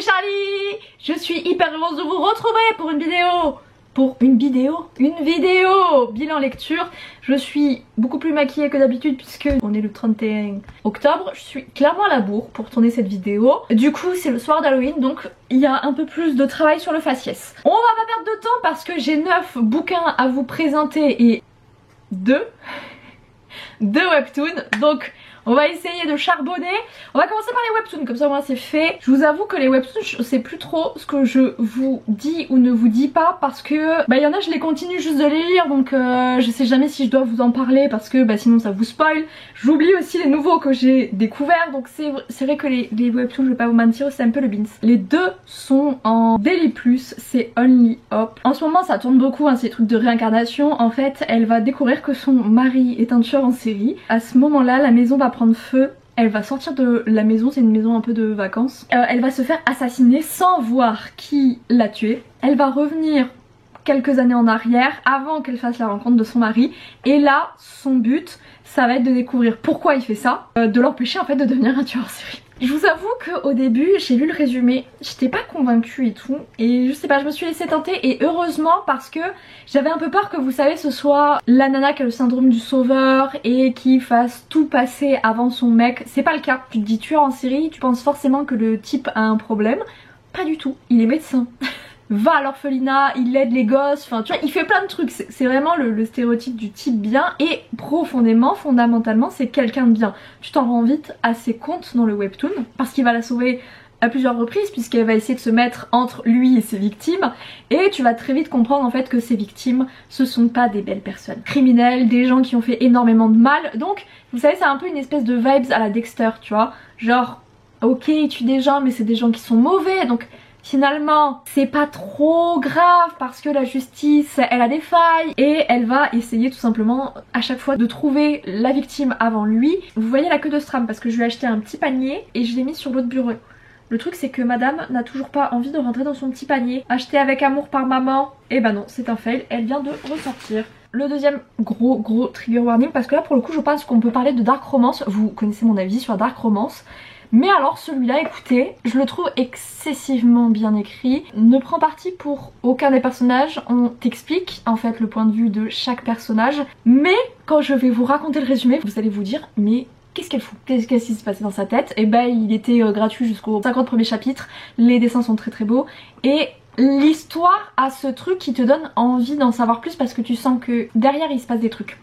c'est Charlie. Je suis hyper heureuse de vous retrouver pour une vidéo. Une vidéo bilan lecture. Je suis beaucoup plus maquillée que d'habitude puisque on est le 31 octobre. Je suis clairement à la bourre pour tourner cette vidéo. Du coup c'est le soir d'Halloween, donc il y a un peu plus de travail sur le faciès. On va pas perdre de temps parce que j'ai 9 bouquins à vous présenter et 2 webtoons, donc on va essayer de charbonner. On va commencer par les webtoons, comme ça moi c'est fait. Je vous avoue que les webtoons, je sais plus trop ce que je vous dis ou ne vous dis pas parce que il y en a je les continue juste de les lire, donc je sais jamais si je dois vous en parler parce que sinon ça vous spoil. J'oublie aussi les nouveaux que j'ai découverts, donc c'est vrai que les webtoons, je vais pas vous mentir, c'est un peu le beans. Les deux sont en Daily Plus, c'est Only Hope. En ce moment ça tourne beaucoup, hein, ces trucs de réincarnation. En fait elle va découvrir que son mari est un tueur en série. À ce moment là la maison va prendre feu. Elle va sortir de la maison, c'est une maison un peu de vacances. Elle va se faire assassiner sans voir qui l'a tuée. Elle va revenir quelques années en arrière avant qu'elle fasse la rencontre de son mari. Et là, son but, ça va être de découvrir pourquoi il fait ça, de l'empêcher en fait de devenir un tueur en série. Je vous avoue qu'au début, j'ai lu le résumé, j'étais pas convaincue et tout, et je sais pas, je me suis laissée tenter, et heureusement parce que j'avais un peu peur que vous savez ce soit la nana qui a le syndrome du sauveur et qui fasse tout passer avant son mec. C'est pas le cas. Tu te dis tueur en série, tu penses forcément que le type a un problème. Pas du tout, il est médecin. Va à l'orphelinat, il aide les gosses, enfin tu vois, il fait plein de trucs, c'est vraiment le stéréotype du type bien, et profondément, fondamentalement, c'est quelqu'un de bien. Tu t'en rends vite assez compte dans le webtoon, parce qu'il va la sauver à plusieurs reprises, puisqu'elle va essayer de se mettre entre lui et ses victimes, et tu vas très vite comprendre en fait que ces victimes, ce sont pas des belles personnes. Criminels, des gens qui ont fait énormément de mal, donc vous savez c'est un peu une espèce de vibes à la Dexter, tu vois, genre ok il tue des gens mais c'est des gens qui sont mauvais, donc finalement c'est pas trop grave parce que la justice elle a des failles et elle va essayer tout simplement à chaque fois de trouver la victime avant lui. Vous voyez la queue de Stram parce que je lui ai acheté un petit panier et je l'ai mis sur l'autre bureau. Le truc c'est que madame n'a toujours pas envie de rentrer dans son petit panier acheté avec amour par maman. Et bah non, c'est un fail, elle vient de ressortir. Le deuxième gros trigger warning, parce que là pour le coup je pense qu'on peut parler de dark romance. Vous connaissez mon avis sur dark romance. Mais alors celui-là, écoutez, je le trouve excessivement bien écrit. Ne prend parti pour aucun des personnages. On t'explique en fait le point de vue de chaque personnage. Mais quand je vais vous raconter le résumé, vous allez vous dire mais qu'est-ce qu'elle fout? Qu'est-ce qui se passait dans sa tête? Et il était gratuit jusqu'au 50 premiers chapitres. Les dessins sont très bon. Et l'histoire a ce truc qui te donne envie d'en savoir plus parce que tu sens que derrière il se passe des trucs.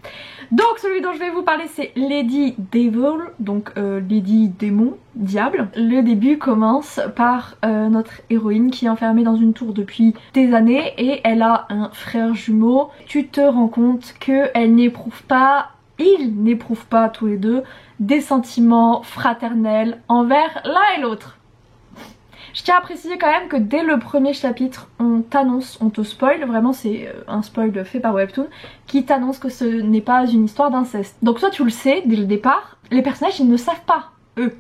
Donc celui dont je vais vous parler c'est Lady Devil, donc Lady Démon, Diable. Le début commence par notre héroïne qui est enfermée dans une tour depuis des années et elle a un frère jumeau. Tu te rends compte qu'elle n'éprouve pas, ils n'éprouvent pas tous les deux des sentiments fraternels envers l'un et l'autre. Je tiens à préciser quand même que dès le premier chapitre, on t'annonce, on te spoil, vraiment c'est un spoil fait par Webtoon, qui t'annonce que ce n'est pas une histoire d'inceste. Donc toi tu le sais dès le départ, les personnages ils ne savent pas, eux.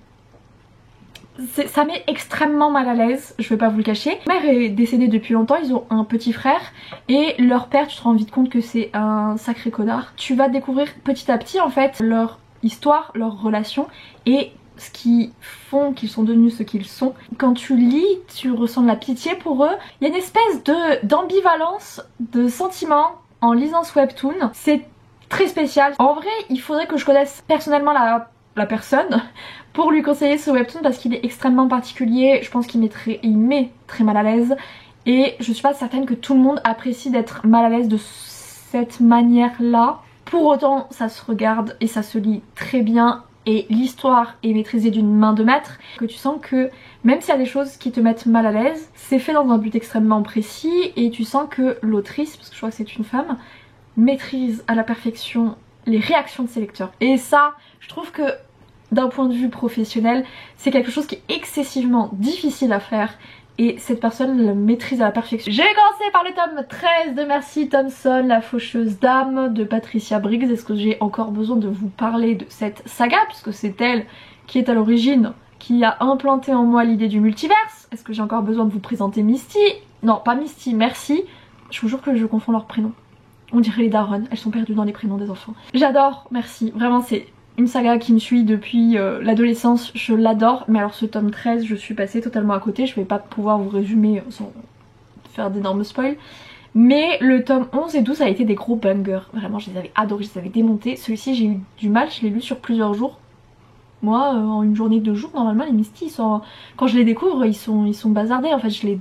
Ça met extrêmement mal à l'aise, je vais pas vous le cacher. Ma mère est décédée depuis longtemps, ils ont un petit frère et leur père, tu te rends vite compte que c'est un sacré connard. Tu vas découvrir petit à petit en fait leur histoire, leur relation et ce qui font qu'ils sont devenus ce qu'ils sont. Quand tu lis, tu ressens de la pitié pour eux. Il y a une espèce d'ambivalence de sentiments en lisant ce webtoon. C'est très spécial. En vrai, il faudrait que je connaisse personnellement la personne pour lui conseiller ce webtoon parce qu'il est extrêmement particulier. Je pense qu'il met très mal à l'aise et je suis pas certaine que tout le monde apprécie d'être mal à l'aise de cette manière-là. Pour autant, ça se regarde et ça se lit très bien. Et l'histoire est maîtrisée d'une main de maître, que tu sens que même s'il y a des choses qui te mettent mal à l'aise, c'est fait dans un but extrêmement précis et tu sens que l'autrice, parce que je crois que c'est une femme, maîtrise à la perfection les réactions de ses lecteurs. Et ça, je trouve que d'un point de vue professionnel, c'est quelque chose qui est excessivement difficile à faire. Et cette personne le maîtrise à la perfection. J'ai commencé par le tome 13 de Mercy Thompson, La faucheuse d'âme de Patricia Briggs. Est-ce que j'ai encore besoin de vous parler de cette saga puisque c'est elle qui est à l'origine, qui a implanté en moi l'idée du multiverse? Est-ce que j'ai encore besoin de vous présenter Misty? Non, pas Misty, Mercy. Je vous jure que je confonds leurs prénoms. On dirait les darons, elles sont perdues dans les prénoms des enfants. J'adore Mercy, vraiment c'est une saga qui me suit depuis l'adolescence, je l'adore. Mais alors ce tome 13, je suis passée totalement à côté, je vais pas pouvoir vous résumer sans faire d'énormes spoils. Mais le tome 11 et 12 a été des gros bangers, vraiment je les avais adorés, je les avais démontés. Celui-ci j'ai eu du mal, je l'ai lu sur plusieurs jours. Moi en une journée de jours normalement les Misty ils sont, quand je les découvre ils sont bazardés en fait, je les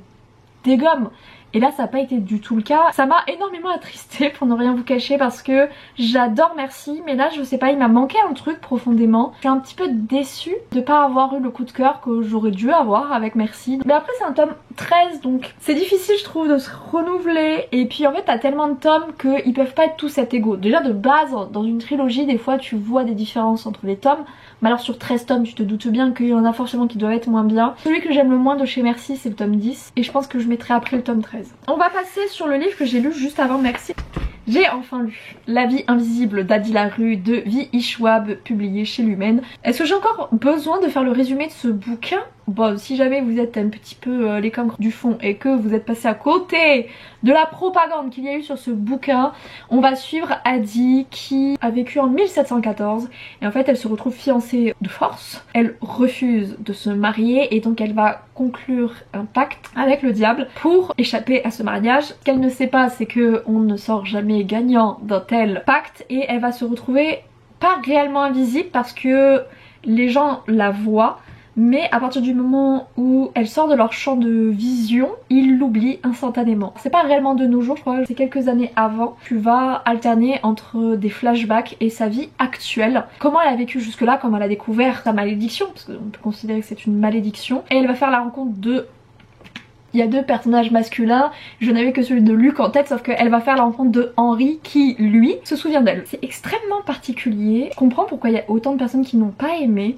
dégomme. Et là ça n'a pas été du tout le cas. Ça m'a énormément attristée pour ne rien vous cacher parce que j'adore Merci, mais là je sais pas, il m'a manqué un truc profondément. Je suis un petit peu déçue de pas avoir eu le coup de cœur que j'aurais dû avoir avec Merci. Mais après c'est un tome 13 donc c'est difficile je trouve de se renouveler. Et puis en fait t'as tellement de tomes qu'ils peuvent pas être tous être égaux. Déjà de base dans une trilogie des fois tu vois des différences entre les tomes. Mais alors sur 13 tomes tu te doutes bien qu'il y en a forcément qui doivent être moins bien. Celui que j'aime le moins de chez Merci c'est le tome 10 et je pense que je mettrai après le tome 13. On va passer sur le livre que j'ai lu juste avant Merci. J'ai enfin lu La vie invisible d'Adi Larue de V.I. Schwab, publié chez Lumen. Est-ce que j'ai encore besoin de faire le résumé de ce bouquin? Bon, si jamais vous êtes un petit peu les cancres du fond et que vous êtes passé à côté de la propagande qu'il y a eu sur ce bouquin, on va suivre Adi qui a vécu en 1714 et en fait elle se retrouve fiancée de force. Elle refuse de se marier et donc elle va conclure un pacte avec le diable pour échapper à ce mariage. Ce qu'elle ne sait pas c'est que on ne sort jamais gagnant d'un tel pacte et elle va se retrouver pas réellement invisible parce que les gens la voient. Mais à partir du moment où elle sort de leur champ de vision, ils l'oublient instantanément. C'est pas réellement de nos jours, je crois que c'est quelques années avant. Tu vas alterner entre des flashbacks et sa vie actuelle. Comment elle a vécu jusque là, comment elle a découvert sa malédiction, parce qu'on peut considérer que c'est une malédiction. Et elle va faire la rencontre de... Il y a deux personnages masculins, je n'avais que celui de Luc en tête, sauf qu'elle va faire la rencontre de Henri qui, lui, se souvient d'elle. C'est extrêmement particulier. Je comprends pourquoi il y a autant de personnes qui n'ont pas aimé.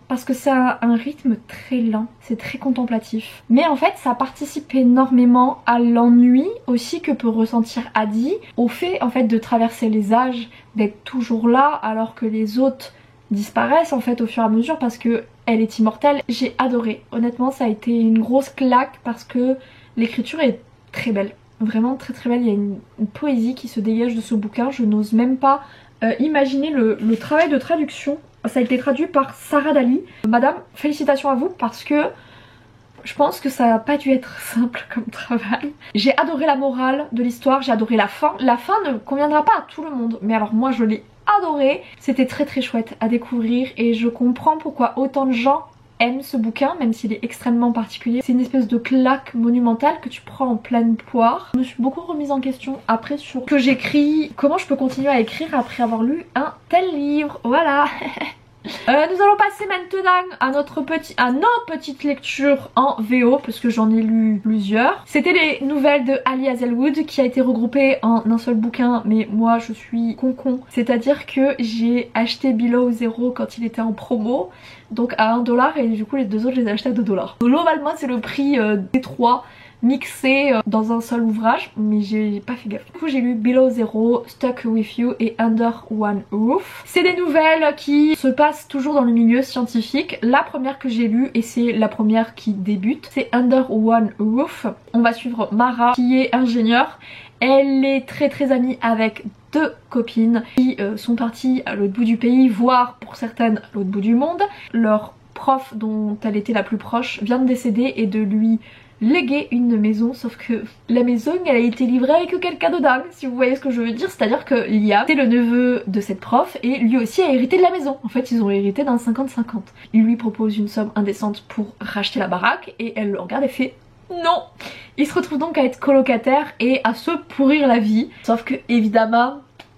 Parce que ça a un rythme très lent, c'est très contemplatif. Mais en fait ça participe énormément à l'ennui aussi que peut ressentir Adi, au fait en fait de traverser les âges, d'être toujours là alors que les autres disparaissent en fait au fur et à mesure parce que elle est immortelle. J'ai adoré, honnêtement ça a été une grosse claque parce que l'écriture est très belle, vraiment très très belle. Il y a une poésie qui se dégage de ce bouquin, je n'ose même pas imaginer le travail de traduction. Ça a été traduit par Sarah Dali. Madame, félicitations à vous parce que je pense que ça n'a pas dû être simple comme travail. J'ai adoré la morale de l'histoire, j'ai adoré la fin. La fin ne conviendra pas à tout le monde, mais alors moi je l'ai adoré. C'était très très chouette à découvrir et je comprends pourquoi autant de gens aiment ce bouquin, même s'il est extrêmement particulier. C'est une espèce de claque monumentale que tu prends en pleine poire. Je me suis beaucoup remise en question après sur ce que j'écris, comment je peux continuer à écrire après avoir lu un tel livre, voilà. Nous allons passer maintenant à nos petites lectures en VO parce que j'en ai lu plusieurs. C'était les nouvelles de Ali Hazelwood qui a été regroupée en un seul bouquin, mais moi je suis con. C'est-à-dire que j'ai acheté Below Zero quand il était en promo, donc à 1$ et du coup les deux autres je les ai achetés à 2$. Globalement c'est le prix des trois mixés dans un seul ouvrage, mais j'ai pas fait gaffe. Du coup j'ai lu Below Zero, Stuck With You et Under One Roof. C'est des nouvelles qui se passent toujours dans le milieu scientifique. La première que j'ai lue, et c'est la première qui débute, c'est Under One Roof. On va suivre Mara qui est ingénieure. Elle est très amie avec deux copines qui sont parties à l'autre bout du pays, voire pour certaines à l'autre bout du monde. Leur prof dont elle était la plus proche vient de décéder et de lui léguer une maison, sauf que la maison elle a été livrée avec quelqu'un dedans, si vous voyez ce que je veux dire. C'est à dire que Liam c'est le neveu de cette prof et lui aussi a hérité de la maison. En fait ils ont hérité d'un 50-50. Il lui propose une somme indécente pour racheter la baraque et elle le regarde et fait non. Il se retrouve donc à être colocataire et à se pourrir la vie, sauf que évidemment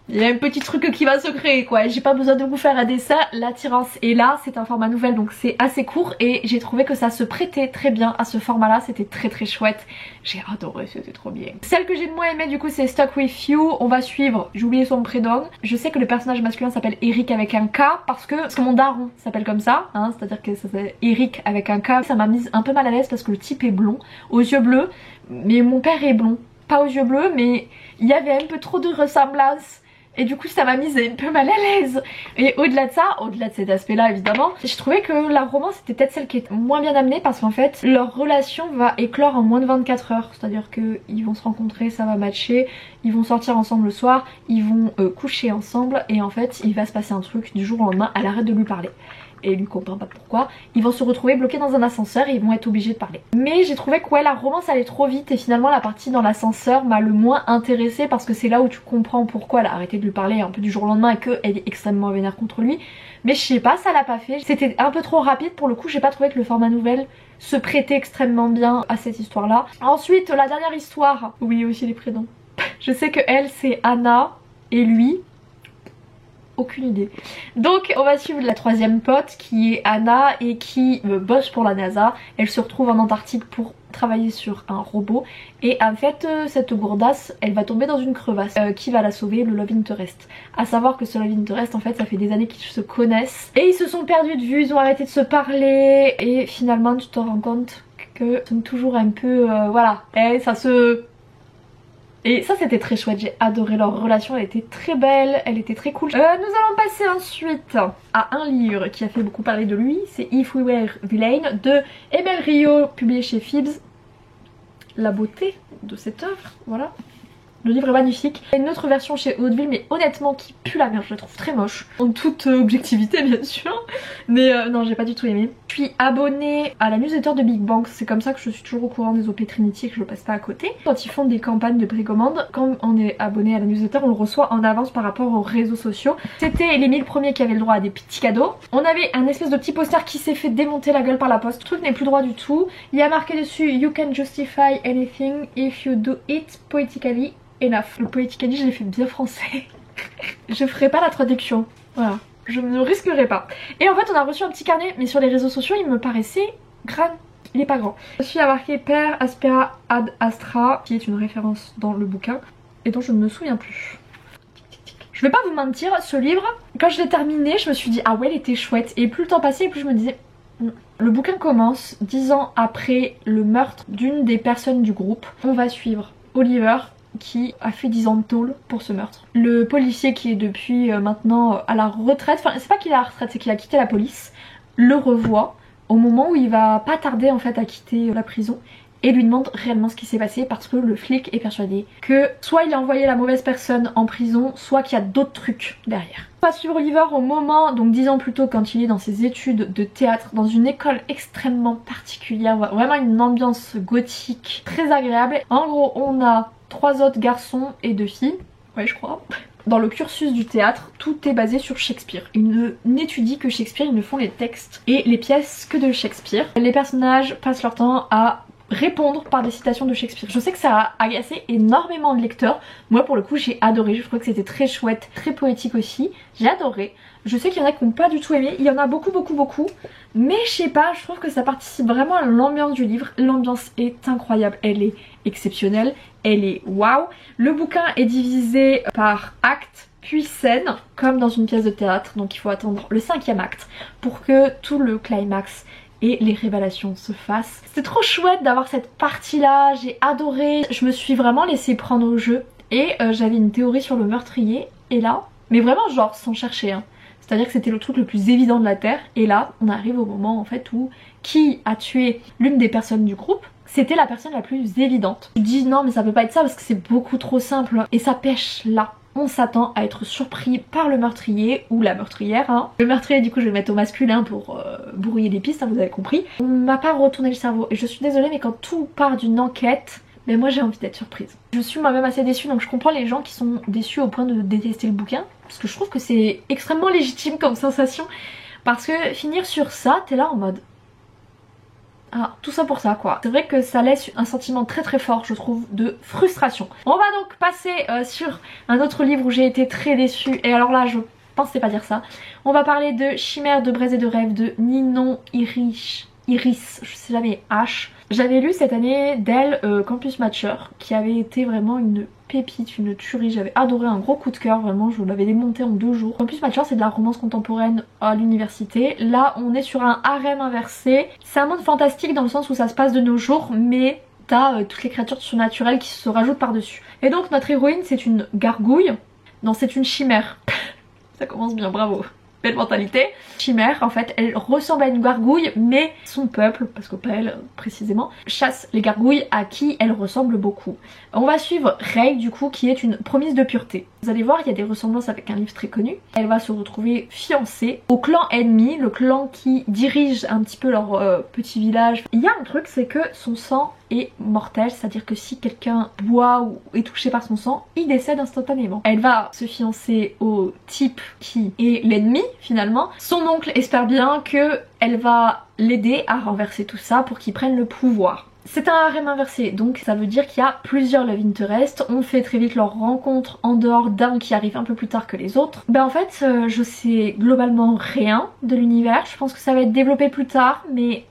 il y a un petit truc qui va se créer quoi. J'ai pas besoin de vous faire un dessin, l'attirance est là. C'est un format nouvelle donc c'est assez court et j'ai trouvé que ça se prêtait très bien à ce format là. C'était très chouette, j'ai adoré, c'était trop bien. Celle que j'ai le moins aimée du coup c'est Stuck With You. On va suivre, j'ai oublié son prénom, je sais que le personnage masculin s'appelle Eric avec un K parce que mon daron s'appelle comme ça hein, c'est à dire que ça s'appelle Eric avec un K. Ça m'a mise un peu mal à l'aise parce que le type est blond, aux yeux bleus, mais mon père est blond, pas aux yeux bleus, mais il y avait un peu trop de ressemblance. Et du coup ça m'a mise un peu mal à l'aise. Et au-delà de ça, au-delà de cet aspect là évidemment, j'ai trouvé que la romance était peut-être celle qui est moins bien amenée, parce qu'en fait leur relation va éclore en moins de 24 heures. C'est-à-dire qu'ils vont se rencontrer, ça va matcher, ils vont sortir ensemble le soir, ils vont coucher ensemble, et en fait il va se passer un truc du jour au lendemain, elle arrête de lui parler. Et lui comprend pas pourquoi. Ils vont se retrouver bloqués dans un ascenseur et ils vont être obligés de parler. Mais j'ai trouvé que ouais, la romance allait trop vite, et finalement la partie dans l'ascenseur m'a le moins intéressée, parce que c'est là où tu comprends pourquoi elle a arrêté de lui parler un peu du jour au lendemain et qu'elle est extrêmement vénère contre lui. Mais je sais pas, ça l'a pas fait. C'était un peu trop rapide pour le coup, j'ai pas trouvé que le format nouvelle se prêtait extrêmement bien à cette histoire là. Ensuite la dernière histoire, oui aussi les prénoms. Je sais que elle c'est Anna et lui aucune idée. Donc on va suivre la troisième pote qui est Anna et qui bosse pour la NASA. Elle se retrouve en Antarctique pour travailler sur un robot, et en fait cette gourdasse elle va tomber dans une crevasse. Qui va la sauver? Le Love Interest. À savoir que ce Love Interest en fait ça fait des années qu'ils se connaissent et ils se sont perdus de vue, ils ont arrêté de se parler, et finalement tu te rends compte que sont toujours un peu voilà, et ça se... Et ça c'était très chouette, j'ai adoré leur relation, elle était très belle, elle était très cool. Nous allons passer ensuite à un livre qui a fait beaucoup parler de lui, c'est If We Were Villain de Emel Rio, publié chez Phibbs. La beauté de cette œuvre, voilà. Le livre est magnifique. Il y a une autre version chez Hauteville, mais honnêtement qui pue la merde, je la trouve très moche. En toute objectivité bien sûr. Mais non, j'ai pas du tout aimé. Je suis abonnée à la newsletter de Big Bang, c'est comme ça que je suis toujours au courant des OP Trinity et que je passe pas à côté. Quand ils font des campagnes de précommande, quand on est abonné à la newsletter, on le reçoit en avance par rapport aux réseaux sociaux. C'était les 1000 premiers qui avaient le droit à des petits cadeaux. On avait un espèce de petit poster qui s'est fait démonter la gueule par la poste. Le truc n'est plus droit du tout. Il y a marqué dessus You can justify anything if you do it poetically enough. Le poetically je l'ai fait bien français. Je ferai pas la traduction, voilà, je ne risquerai pas. Et en fait on a reçu un petit carnet, mais sur les réseaux sociaux il me paraissait grand, il est pas grand. Dessus il y a marqué Per Aspera Ad Astra, qui est une référence dans le bouquin et dont je ne me souviens plus. Je vais pas vous mentir, ce livre, quand je l'ai terminé je me suis dit ah ouais il était chouette, et plus le temps passait et plus je me disais le bouquin commence 10 ans après le meurtre d'une des personnes du groupe. On va suivre Oliver qui a fait 10 ans de tôle pour ce meurtre. Le policier qui est depuis maintenant à la retraite, enfin c'est pas qu'il est à la retraite, c'est qu'il a quitté la police, le revoit au moment où il va pas tarder en fait à quitter la prison, et lui demande réellement ce qui s'est passé, parce que le flic est persuadé que soit il a envoyé la mauvaise personne en prison, soit qu'il y a d'autres trucs derrière. On va suivre Oliver au moment, donc 10 ans plus tôt, quand il est dans ses études de théâtre, dans une école extrêmement particulière, vraiment une ambiance gothique très agréable. En gros on a 3 autres garçons et 2 filles, ouais je crois. Dans le cursus du théâtre, tout est basé sur Shakespeare. Ils n'étudient que Shakespeare, ils ne font les textes et les pièces que de Shakespeare. Les personnages passent leur temps à répondre par des citations de Shakespeare. Je sais que ça a agacé énormément de lecteurs. Moi pour le coup j'ai adoré, je trouvais que c'était très chouette, très poétique aussi. J'ai adoré. Je sais qu'il y en a qui n'ont pas du tout aimé, il y en a beaucoup, mais je sais pas, je trouve que ça participe vraiment à l'ambiance du livre. L'ambiance est incroyable, elle est exceptionnelle, elle est waouh. Le bouquin est divisé par acte puis scène, comme dans une pièce de théâtre, donc il faut attendre le 5e acte pour que tout le climax et les révélations se fassent. C'était trop chouette d'avoir cette partie là, j'ai adoré. Je me suis vraiment laissée prendre au jeu, et j'avais une théorie sur le meurtrier, et là, mais vraiment genre sans chercher hein. C'est-à-dire que c'était le truc le plus évident de la terre, et là on arrive au moment en fait où qui a tué l'une des personnes du groupe, c'était la personne la plus évidente. Je dis non mais ça peut pas être ça parce que c'est beaucoup trop simple, et ça pêche là. On s'attend à être surpris par le meurtrier ou la meurtrière hein. Le meurtrier du coup je vais le mettre au masculin pour brouiller les pistes hein, vous avez compris. On m'a pas retourné le cerveau, et je suis désolée mais quand tout part d'une enquête, mais moi j'ai envie d'être surprise. Je suis moi-même assez déçue, donc je comprends les gens qui sont déçus au point de détester le bouquin, parce que je trouve que c'est extrêmement légitime comme sensation, parce que finir sur ça, t'es là en mode ah, tout ça pour ça quoi. C'est vrai que ça laisse un sentiment très très fort je trouve de frustration. On va donc passer sur un autre livre où j'ai été très déçue, et alors là je pensais pas dire ça. On va parler de Chimère de braise et de rêve de Ninon Iris, je sais jamais, H. J'avais lu cette année d'elle Campus Matcher, qui avait été vraiment une pépite, une tuerie. J'avais adoré, un gros coup de cœur, vraiment je l'avais démonté en 2 jours. Campus Matcher c'est de la romance contemporaine à l'université. Là on est sur un harem inversé. C'est un monde fantastique dans le sens où ça se passe de nos jours, mais t'as toutes les créatures surnaturelles qui se rajoutent par dessus. Et donc notre héroïne c'est une gargouille, Non, c'est une chimère. Ça commence bien, bravo. Belle mentalité. Chimère, en fait, elle ressemble à une gargouille, mais son peuple, parce que pas elle précisément, chasse les gargouilles à qui elle ressemble beaucoup. On va suivre Rei, du coup, qui est une promise de pureté. Vous allez voir, il y a des ressemblances avec un livre très connu. Elle va se retrouver fiancée au clan ennemi, le clan qui dirige un petit peu leur petit village. Il y a un truc, c'est que son sang est mortel, c'est-à-dire que si quelqu'un boit ou est touché par son sang, il décède instantanément. Elle va se fiancer au type qui est l'ennemi finalement. Son oncle espère bien que elle va l'aider à renverser tout ça pour qu'il prenne le pouvoir. C'est un harem inversé, donc ça veut dire qu'il y a plusieurs love interest. On fait très vite leur rencontre en dehors d'un qui arrive un peu plus tard que les autres. Ben en fait, je sais globalement rien de l'univers. Je pense que ça va être développé plus tard, mais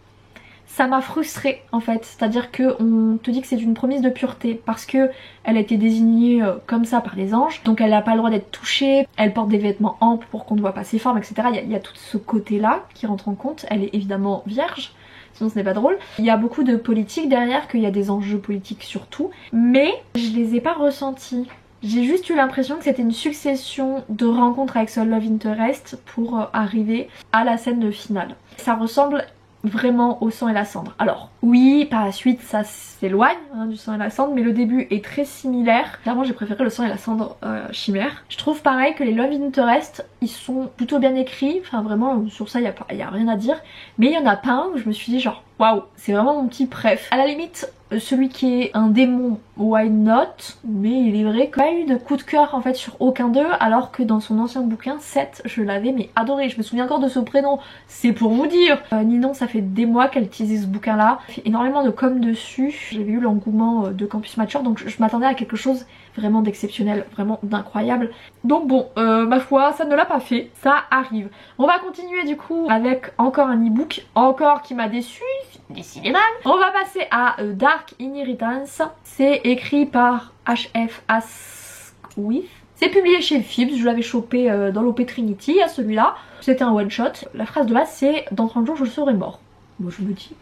ça m'a frustrée en fait. C'est-à-dire qu'on te dit que c'est une promise de pureté parce que elle a été désignée comme ça par les anges. Donc elle n'a pas le droit d'être touchée, elle porte des vêtements amples pour qu'on ne voit pas ses formes, etc. Il y a tout ce côté-là qui rentre en compte. Elle est évidemment vierge. Sinon ce n'est pas drôle. Il y a beaucoup de politique derrière, qu'il y a des enjeux politiques surtout, mais je les ai pas ressentis. J'ai juste eu l'impression que c'était une succession de rencontres avec ce love interest pour arriver à la scène finale. Ça ressemble vraiment au sang et la cendre. Alors oui, par la suite ça s'éloigne du sang et la cendre, mais le début est très similaire. Clairement j'ai préféré le sang et la cendre chimère. Je trouve pareil que les love interest ils sont plutôt bien écrits, enfin vraiment sur ça y a rien à dire, mais il y en a pas un où je me suis dit genre waouh, c'est vraiment mon petit préf. À la limite celui qui est un démon, why not, mais il est vrai qu'il n'y a pas eu de coup de cœur en fait sur aucun d'eux, alors que dans son ancien bouquin 7 je l'avais mais adoré. Je me souviens encore de ce prénom, c'est pour vous dire. Ninon, ça fait des mois qu'elle utilisait ce bouquin là, il fait énormément de com dessus. J'avais eu l'engouement de Campus Mature, donc je m'attendais à quelque chose vraiment d'exceptionnel, vraiment d'incroyable. Donc bon, ma foi, ça ne l'a pas fait, ça arrive. On va continuer du coup avec encore un e-book, encore qui m'a déçu, décidément. On va passer à Dark Inheritance, c'est écrit par HF Asquith. C'est publié chez Phibs, je l'avais chopé dans l'OP Trinity à celui-là. C'était un one shot. La phrase de base c'est « Dans 30 jours je serai mort ». Moi je me dis...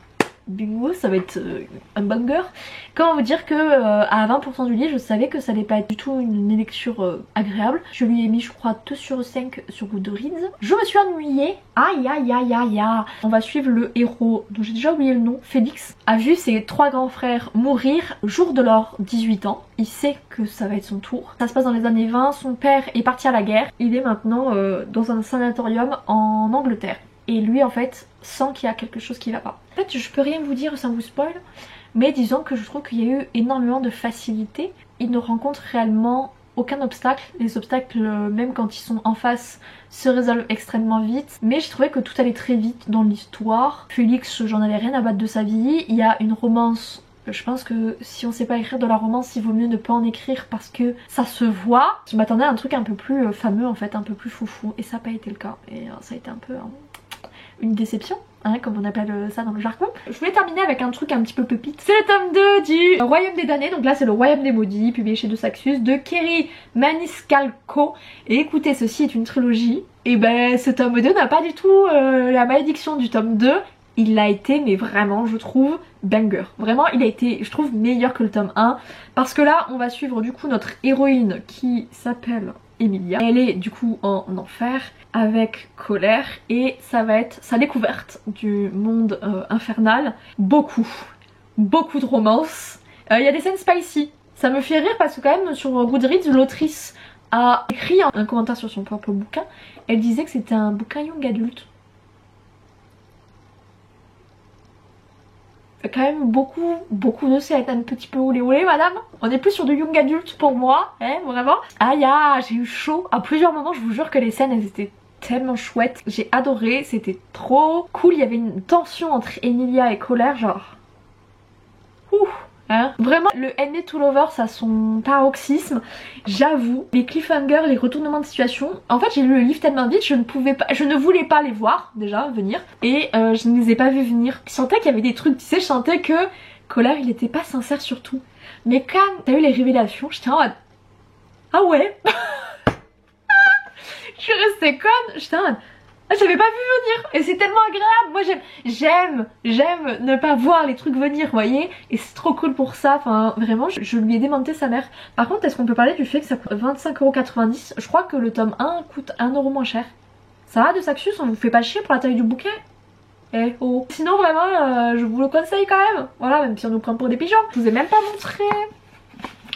bingo, ça va être un banger. Comment vous dire que à 20% du livre, je savais que ça allait pas être du tout une lecture agréable. Je lui ai mis je crois 2 sur 5 sur Goodreads. Je me suis ennuyée. Aïe aïe aïe aïe aïe. On va suivre le héros dont j'ai déjà oublié le nom. Félix a vu ses 3 grands frères mourir le jour de leurs 18 ans. Il sait que ça va être son tour. Ça se passe dans les années 20, son père est parti à la guerre. Il est maintenant dans un sanatorium en Angleterre. Et lui en fait sent qu'il y a quelque chose qui va pas. En fait je peux rien vous dire sans vous spoil, mais disons que je trouve qu'il y a eu énormément de facilité. Il ne rencontre réellement aucun obstacle. Les obstacles même quand ils sont en face se résolvent extrêmement vite. Mais je trouvais que tout allait très vite dans l'histoire. Félix, j'en avais rien à battre de sa vie. Il y a une romance. Je pense que si on sait pas écrire de la romance, il vaut mieux ne pas en écrire parce que ça se voit. Je m'attendais à un truc un peu plus fameux en fait, un peu plus foufou. Et ça n'a pas été le cas. Et ça a été un peu... une déception, hein, comme on appelle ça dans le jargon. Je voulais terminer avec un truc un petit peu pépite. C'est le tome 2 du Royaume des damnés, donc là c'est le Royaume des maudits, publié chez De Saxus, de Kerry Maniscalco. Et écoutez, ceci est une trilogie. Et ben ce tome 2 n'a pas du tout la malédiction du tome 2. Il l'a été, mais vraiment je trouve banger. Vraiment il a été, je trouve, meilleur que le tome 1. Parce que là on va suivre du coup notre héroïne qui s'appelle Emilia. Elle est du coup en enfer avec Colère et ça va être sa découverte du monde infernal. Beaucoup de romance. Il y a des scènes spicy. Ça me fait rire parce que quand même sur Goodreads l'autrice a écrit un commentaire sur son propre bouquin. Elle disait que c'était un bouquin young adulte. Quand même beaucoup de scènes un petit peu olé olé madame. On est plus sur du young adulte pour moi, hein, vraiment. Aïe, j'ai eu chaud à plusieurs moments. Je vous jure que les scènes elles étaient tellement chouettes. J'ai adoré, c'était trop cool. Il y avait une tension entre Emilia et Colère, genre ouf, hein. Vraiment le Enemy to Lovers à son paroxysme. J'avoue, les cliffhangers, les retournements de situation. En fait j'ai lu le livre tellement vite, je ne voulais pas les voir déjà venir. Et je ne les ai pas vus venir. Je sentais qu'il y avait des trucs, tu sais, je sentais que Colère il était pas sincère surtout. Mais quand t'as eu les révélations, j'étais en mode ah ouais. Je suis restée conne, j'étais en mode J'avais pas vu venir et c'est tellement agréable. Moi j'aime ne pas voir les trucs venir, vous voyez. Et c'est trop cool pour ça, enfin vraiment je lui ai démenté sa mère. Par contre est-ce qu'on peut parler du fait que ça coûte 25,90 €? Je crois que le tome 1 coûte 1 € moins cher. Ça va de Saxus, on vous fait pas chier pour la taille du bouquet? Eh oh. Sinon vraiment je vous le conseille quand même. Voilà, même si on nous prend pour des pigeons. Je vous ai même pas montré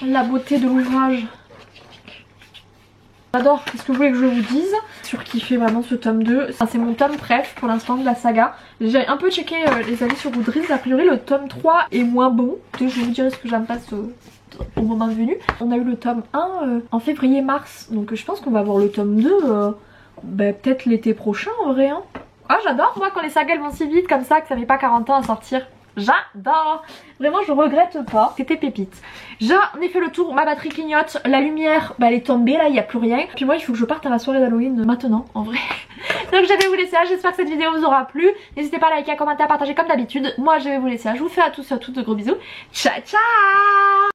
la beauté de l'ouvrage. J'adore, qu'est-ce que vous voulez que je vous dise? Surkiffé vraiment ce tome 2. C'est mon tome préf pour l'instant de la saga. J'ai un peu checké les avis sur Goodreads. A priori le tome 3 est moins bon. Je vous dirai ce que j'aime pas au moment venu. On a eu le tome 1 en février-mars. Donc je pense qu'on va avoir le tome 2 peut-être l'été prochain en vrai. Hein. Ah j'adore moi quand les sagas vont si vite comme ça que ça met pas 40 ans à sortir. J'adore. Vraiment je regrette pas, c'était pépite. J'en ai fait le tour, ma batterie clignote, la lumière elle est tombée là, il n'y a plus rien. Puis moi il faut que je parte à ma soirée d'Halloween maintenant en vrai. Donc je vais vous laisser là, j'espère que cette vidéo vous aura plu. N'hésitez pas à liker, à commenter, à partager comme d'habitude. Moi je vais vous laisser là, je vous fais à tous et à toutes de gros bisous. Ciao ciao.